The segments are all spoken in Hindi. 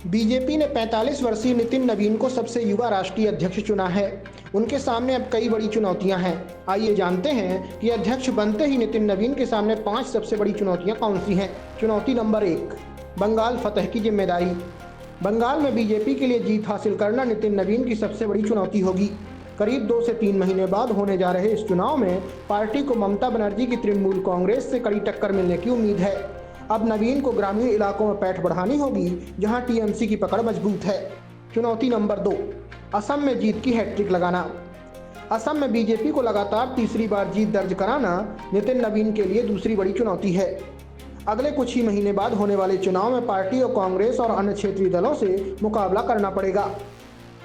बीजेपी ने 45 वर्षीय नितिन नवीन को सबसे युवा राष्ट्रीय अध्यक्ष चुना है। उनके सामने अब कई बड़ी चुनौतियां हैं। आइए जानते हैं कि अध्यक्ष बनते ही नितिन नवीन के सामने 5 सबसे बड़ी चुनौतियां कौन सी हैं। चुनौती नंबर 1, बंगाल फतह की जिम्मेदारी। बंगाल में बीजेपी के लिए जीत हासिल करना नितिन नवीन की सबसे बड़ी चुनौती होगी। करीब 2 से 3 महीने बाद होने जा रहे इस चुनाव में पार्टी को ममता बनर्जी की तृणमूल कांग्रेस से कड़ी टक्कर मिलने की उम्मीद है। अब नवीन को ग्रामीण इलाकों में पैठ बढ़ानी होगी, जहां टीएमसी की पकड़ मजबूत है। चुनौती नंबर 2, असम में जीत की हैट्रिक लगाना। असम में बीजेपी को लगातार तीसरी बार जीत दर्ज कराना नितिन नवीन के लिए दूसरी बड़ी चुनौती है। अगले कुछ ही महीने बाद होने वाले चुनाव में पार्टी और कांग्रेस और अन्य क्षेत्रीय दलों से मुकाबला करना पड़ेगा।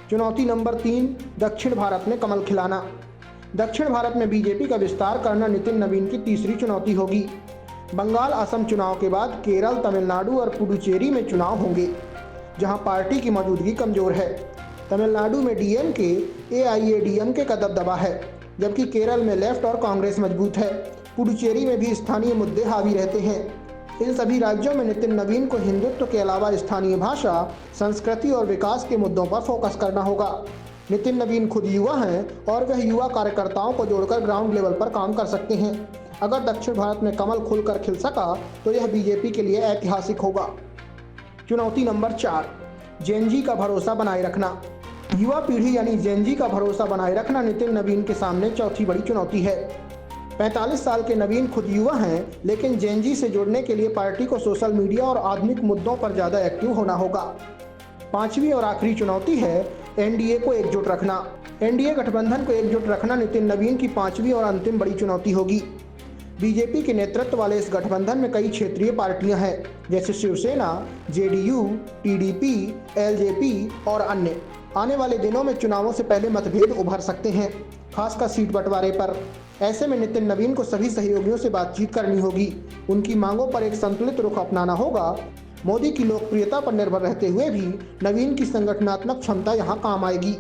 चुनौती नंबर 3, दक्षिण भारत में कमल खिलाना। दक्षिण भारत में बीजेपी का विस्तार करना नितिन नवीन की तीसरी चुनौती होगी। बंगाल असम चुनाव के बाद केरल, तमिलनाडु और पुडुचेरी में चुनाव होंगे, जहां पार्टी की मौजूदगी कमजोर है। तमिलनाडु में डीएमके, एआईएडीएमके का दबदबा है, जबकि केरल में लेफ्ट और कांग्रेस मजबूत है। पुडुचेरी में भी स्थानीय मुद्दे हावी रहते हैं। इन सभी राज्यों में नितिन नवीन को हिंदुत्व के अलावा स्थानीय भाषा, संस्कृति और विकास के मुद्दों पर फोकस करना होगा। नितिन नवीन खुद युवा हैं और वह युवा कार्यकर्ताओं को जोड़कर ग्राउंड लेवल पर काम कर सकते हैं। अगर दक्षिण भारत में कमल खुलकर खिल सका तो यह बीजेपी के लिए ऐतिहासिक होगा। चुनौती नंबर 4, जेनजी का भरोसा बनाए रखना। युवा पीढ़ी यानी जेनजी का भरोसा बनाए रखना नितिन नवीन के सामने चौथी बड़ी चुनौती है। 45 साल के नवीन खुद युवा हैं, लेकिन जेनजी से जुड़ने के लिए पार्टी को सोशल मीडिया और आधुनिक मुद्दों पर ज़्यादा एक्टिव होना होगा। 5वीं और आखिरी चुनौती है एनडीए को एकजुट रखना। एनडीए गठबंधन को एकजुट रखना नितिन नवीन की 5वीं और अंतिम बड़ी चुनौती होगी। बीजेपी के नेतृत्व वाले इस गठबंधन में कई क्षेत्रीय पार्टियां हैं, जैसे शिवसेना, जेडीयू, टीडीपी, एलजेपी और अन्य। आने वाले दिनों में चुनावों से पहले मतभेद उभर सकते हैं, खासकर सीट बंटवारे पर। ऐसे में नितिन नवीन को सभी सहयोगियों से बातचीत करनी होगी। उनकी मांगों पर एक संतुलित रुख अपनाना होगा। मोदी की लोकप्रियता पर निर्भर रहते हुए भी नवीन की संगठनात्मक क्षमता यहाँ काम आएगी।